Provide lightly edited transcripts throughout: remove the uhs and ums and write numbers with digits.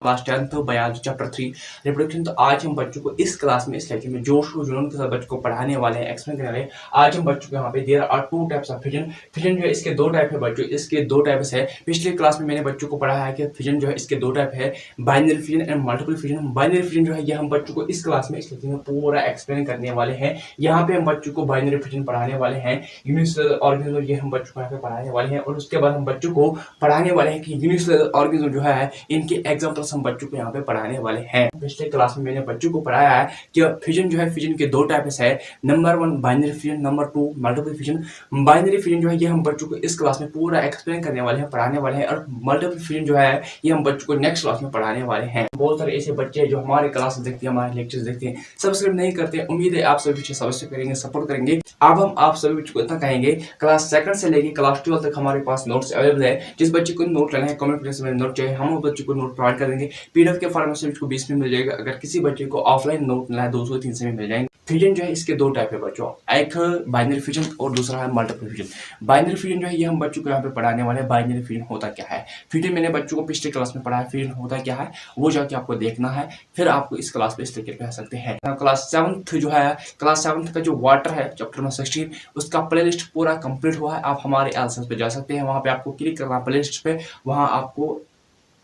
Class 10th biology chapter 3 reproduction. तो आज हम बच्चों को इस क्लास में इस लेक्चर में जोश और जुनून के साथ बच्चों को पढ़ाने वाले हैं, एक्सप्लेन करने वाले हैं। आज हम बच्चों को यहाँ पे there are two types of fission. Fission जो है इसके दो टाइप है बच्चों, इसके दो टाइप्स है। पिछले क्लास में मैंने बच्चों को पढ़ाया है कि फिजन जो है इसके दो टाइप है, binary fission and multiple fission. Binary fission जो है ये हम बच्चों को इस क्लास में इस लेक्चर में पूरा एक्सप्लेन करने वाले हैं। यहाँ पे हम बच्चों को बाइनरी फिजन पढ़ाने वाले हैं, यूनिसेलुलर ऑर्गेनिज्म ये हम बच्चों को यहाँ पे पढ़ाने वाले हैं। और उसके बाद हम बच्चों को पढ़ाने वाले हैं कि यूनिसेलुलर ऑर्गेनिज्म जो है इनके एग्जांपल्स हम बच्चों को यहाँ पे पढ़ाने वाले हैं। पिछले क्लास में मैंने बच्चों को पढ़ाया है कि फिजन जो है फिजन के दो टाइप्स है, number 1 binary fission, number 2 multiple fission. Binary fission जो है ये हम बच्चों को इस क्लास में पूरा एक्सप्लेन करने वाले हैं, पढ़ाने वाले हैं। और मल्टीपल फिजन जो है ये हम बच्चों को नेक्स्ट क्लास में पढ़ाने वाले हैं। बहुत सारे ऐसे बच्चे हैं जो हमारे क्लास देखते हैं, हमारे लेक्चर्स देखते हैं, सब्सक्राइब नहीं करते। उम्मीद है आप सभी बच्चे सब्सक्राइब करेंगे, सपोर्ट करेंगे। अब हम आप सभी बच्चों को इतना कहेंगे, क्लास 2 से लेके क्लास 12 तक हमारे पास नोट्स अवेलेबल है। जिस बच्चे को नोट लेना है कमेंट बॉक्स में नोट चाहिए, हम बच्चे को नोट प्रोवाइड कर देंगे। पीडीएफ के फॉर्म में को 20 में मिल जाएगा। अगर किसी बच्चे को ऑफलाइन नोट लेना है 200-300 में मिल जाएंगे। फिजन जो है इसके दो टाइप है बच्चों, एक बाइनरी फिजन और दूसरा है मल्टीपल फिजन। बाइनरी फिजन जो है ये हम बच्चों को यहाँ पे पढ़ाने वाले हैं। बाइनरी फिजन होता क्या है, फिजन मैंने बच्चों को पिछले क्लास में पढ़ाया, फिजन होता क्या है वो जाके आपको देखना है, फिर आपको इस क्लास पे इस तरीके पे आ सकते हैं। क्लास 7th जो है, क्लास 7th का जो वाटर है चैप्टर नंबर 16 उसका प्लेलिस्ट पूरा कंप्लीट हुआ है। आप हमारे एलएसएस पे जा सकते हैं, वहाँ पे आपको क्लिक करना प्लेलिस्ट पे, वहाँ आपको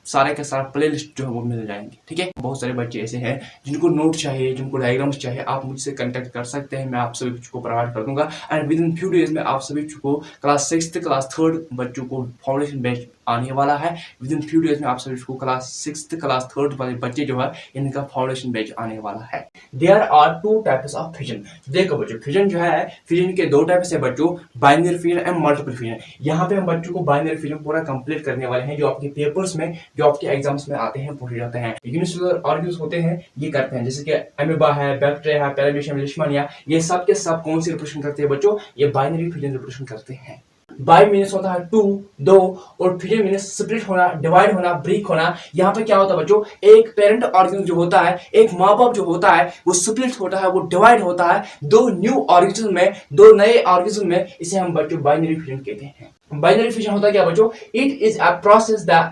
सारे के सारा प्ले लिस्ट जो है वो मिल जाएंगे। ठीक है, बहुत सारे बच्चे ऐसे हैं जिनको नोट चाहिए, जिनको डायग्राम्स चाहिए, आप मुझसे कांटेक्ट कर सकते हैं, मैं आप सभी बच्चों को प्रोवाइड कर दूंगा। And with in few days में आप सभी बच्चों को क्लास 6th क्लास 3rd बच्चों को फाउंडेशन बैच आने वाला है। विद इन फ्यू डेज में आप सभी को क्लास 6th क्लास 3rd वाले बच्चे जो है इनका फाउंडेशन बैच आने वाला है। There are two types of fission. देखो बच्चों, फिजन जो है फिजन के दो टाइप्स है बच्चों, binary fission and multiple fission. यहाँ पे हम बच्चों को बाइनरी फिजन पूरा कंप्लीट करने वाले हैं, जो आपके पेपर्स में, जो आपके एग्जाम्स में आते हैं, पूछे जाते हैं। यूनिसेलुलर ऑर्गेनिज्म होते हैं ये करते हैं, जैसे कि अमीबा है, बैक्टीरिया है, पैरामीशियम, लिशमानिया, ये सब के सब कौन सी रिप्रेजेंट करते हैं बच्चों, ये बाइनरी फिजन रिप्रेजेंट करते हैं। बाई मीन्स होता है 2 2 और फिजन मीन्स स्प्लिट होना, डिवाइड होना, ब्रेक होना। यहाँ पे क्या होता है बच्चों, एक पेरेंट ऑर्गेनिज्म जो होता है, एक माँ बाप जो होता है वो स्प्लिट होता है, वो डिवाइड होता है दो न्यू ऑर्गेनिज्म में, दो नए ऑर्गेनिज्म में। इसे हम बच्चों बाइनरी फिजन कहते हैं। बाइनरी फिजन होता है क्या बच्चों, it is a process the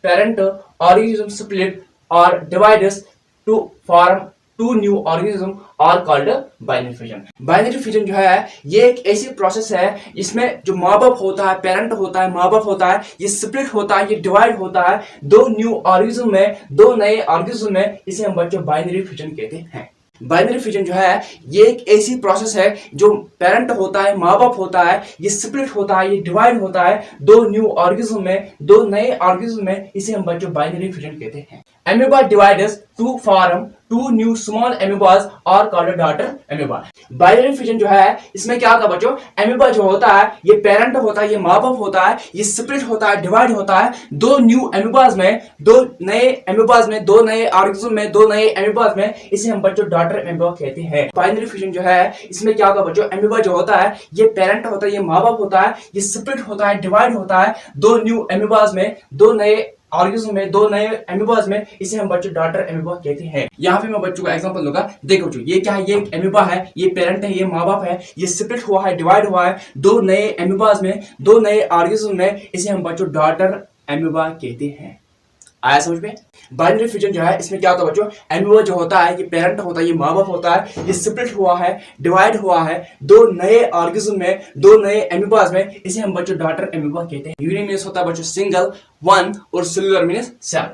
parent organism split or divides to form two new organism are called binary fission। Binary fission जो है ये एक ऐसी प्रोसेस है जिसमें जो माँ बाप होता है, पेरेंट होता है, माँ बाप होता है, ये स्प्लिट होता है, ये डिवाइड होता है दो न्यू ऑर्गेनिज्म में, दो नए ऑर्गेनिज्म में। इसे हम बच्चों बाइनरी फिजन कहते हैं। बाइनरी फिजन जो है ये एक ऐसी प्रोसेस है जो पेरेंट होता है, माँ बाप होता है, ये स्प्लिट होता है, ये डिवाइड होता है दो न्यू ऑर्गेनिज्म में, दो नए ऑर्गेनिज्म में। इसे हम बच्चों बाइनरी फिजन कहते हैं। Amoeba divides to form two new small amoebas और called daughter amoeba. Binary fission जो है इसमें क्या होता है बच्चों, अमीबा जो होता है ये पेरेंट होता है, ये माँ बाप होता है, ये स्प्लिट होता है, डिवाइड होता है दो न्यू अमीबास में, दो नए अमीबास में, दो नए ऑर्गेनिज्म में, दो नए अमीबास में। इसे हम बच्चों डॉटर अमीबा कहते हैं। बाइनरी फिजन जो है इसमें क्या होता है बच्चों, अमीबा जो होता है ये पेरेंट होता है, ये माँ बाप होता है, ये स्प्लिट होता है, डिवाइड होता है दो न्यू अमीबास में, दो नए ऑर्गेनिज्म में, दो नए अमीबास में। इसे हम बच्चों डॉटर अमीबा कहते हैं। यहाँ पे मैं बच्चों को एग्जांपल दूंगा। देखो बच्चों, ये क्या है, ये एक अमीबा है, ये पेरेंट है, ये माँ बाप है, ये स्प्लिट हुआ है, डिवाइड हुआ है दो नए अमीबास में, दो नए ऑर्गेनिज्म में। इसे हम बच्चों डॉटर अमीबा कहते हैं। आया समझ में? बाइनरी फिजन जो है इसमें क्या होता है बच्चों, अमीबा जो होता है ये पेरेंट होता है, ये माँ बाप होता है, ये स्प्लिट हुआ है, डिवाइड हुआ है दो नए ऑर्गेनिज्म में, दो नए अमीबास में। इसे हम बच्चों डॉटर अमीबा कहते हैं। यूनिट मीन्स होता है बच्चों सिंगल, वन, और सेलुलर मीन्स सेल,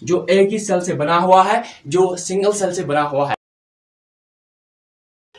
जो एक ही सेल से बना हुआ है, जो सिंगल सेल से बना हुआ है।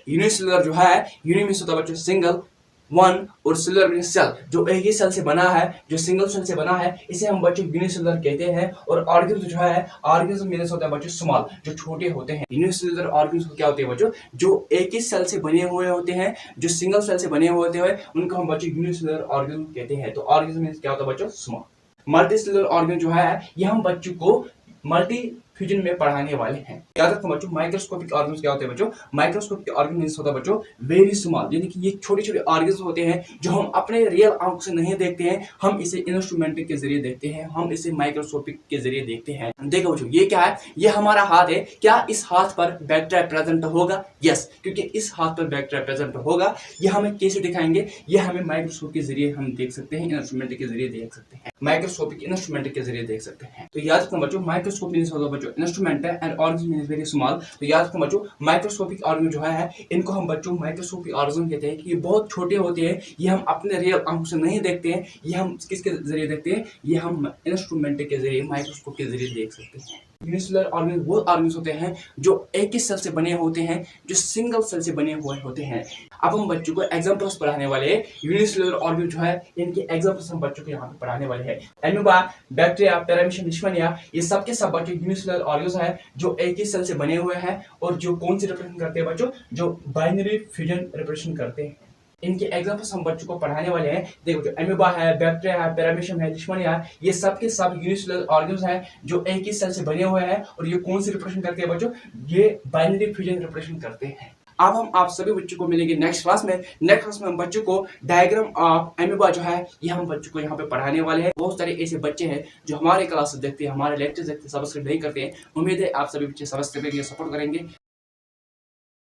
यूनिसेलुलर जो है, यूनि मीन्स होता है बच्चों सिंगल, वन, और सेलुलर मीन्स सेल, जो एक ही सेल से बना है, जो सिंगल सेल से बना है। इसे हम बच्चों यूनिसेलुलर कहते हैं। और ऑर्गेनिज्म जो है, ऑर्गेनिज्म मीन्स होता है बच्चों स्मॉल, जो छोटे होते हैं। यूनिसेलुलर ऑर्गेनिज्म क्या होते हैं बच्चों, जो एक ही सेल से बने हुए होते हैं, जो सिंगल सेल से बने हुए होते हैं, उनको हम बच्चों यूनिसेलुलर ऑर्गेनिज्म कहते हैं। तो ऑर्गेनिज्म मीन्स क्या होता है बच्चों, स्मॉल। मल्टीसेलुलर ऑर्गेनिज्म जो है ये हम बच्चों को मल्टी फ्यूजन में पढ़ाने वाले हैं। याद रखो बच्चों, माइक्रोस्कोपिक ऑर्गन्स क्या होते हैं बच्चों? माइक्रोस्कोपिक ऑर्गन मींस होता है बच्चों वेरी स्मॉल, यानी कि ये छोटे-छोटे ऑर्गन्स होते हैं जो हम अपने रियल आंखों से नहीं देखते हैं, हम इसे इंस्ट्रूमेंट के जरिए देखते हैं, हम इसे माइक्रोस्कोपिक के जरिए देखते हैं। देखो बच्चों, ये क्या है? ये हमारा हाथ है। क्या इस हाथ पर बैक्टीरिया प्रेजेंट होगा? यस, क्योंकि इस हाथ पर बैक्टीरिया प्रेजेंट होगा। ये हमें कैसे दिखाएंगे? ये हमें माइक्रोस्कोप के जरिए हम देख सकते हैं, इंस्ट्रूमेंट के जरिए देख सकते हैं, माइक्रोस्कोपिक इंस्ट्रूमेंट के जरिए देख सकते हैं। तो याद रखना बच्चों, माइक्रोस्कोप मींस होता है बच्चों इंस्ट्रूमेंट है and organ means very small. तो याद रखना बच्चों, माइक्रोस्कोपिक ऑर्गन जो है इनको हम बच्चों माइक्रोस्कोपिक ऑर्गन कहते हैं कि ये बहुत छोटे होते हैं, ये हम अपने रियल आंखों से नहीं देखते हैं, ये हम किसके जरिए देखते हैं? ये हम इंस्ट्रूमेंट के जरिए, माइक्रोस्कोप के जरिए देख सकते हैं। यूनिसेलुलर ऑर्गन वो ऑर्गन्स होते हैं जो एक ही सेल से बने होते हैं, जो सिंगल सेल से बने हुए होते हैं। अब हम बच्चों को एग्जांपल्स पढ़ाने वाले हैं। यूनिसेलुलर ऑर्गन जो है इनके एग्जांपल्स हम बच्चों को यहाँ पे पढ़ाने वाले हैं। एमोबा, बैक्टीरिया, पैरामीशियम, लिशमनिया, ये सब के सब बच्चों यूनिसेलुलर ऑर्गन्स हैं जो एक ही सेल से बने हुए हैं और जो कौन सी रिप्रेजेंट करते हैं बच्चों? जो बाइनरी फ्यूजन रिप्रेजेंट करते हैं। इनके एग्जांपल्स हम बच्चों को पढ़ाने वाले हैं। देखो, जो एमोबा है, बैक्टीरिया है, पैरामीशियम है, लिशमनिया है, ये सब के सब यूनिसेलुलर ऑर्गन्स हैं जो एक ही सेल से बने हुए हैं और ये कौन सी रिप्रेजेंट करते हैं बच्चों? ये बाइनरी फ्यूजन रिप्रेजेंट करते हैं। अब हम आप सभी बच्चों को मिलेंगे नेक्स्ट क्लास में। नेक्स्ट क्लास में हम बच्चों को डायग्राम ऑफ एमोबा जो है ये हम बच्चों को यहाँ पे पढ़ाने वाले हैं। बहुत सारे ऐसे बच्चे हैं जो हमारे क्लास देखते हैं, हमारे लेक्चर देखते हैं, सब्सक्राइब नहीं करते हैं। उम्मीद है आप सभी बच्चे सब्सक्राइब करेंगे, सपोर्ट करेंगे।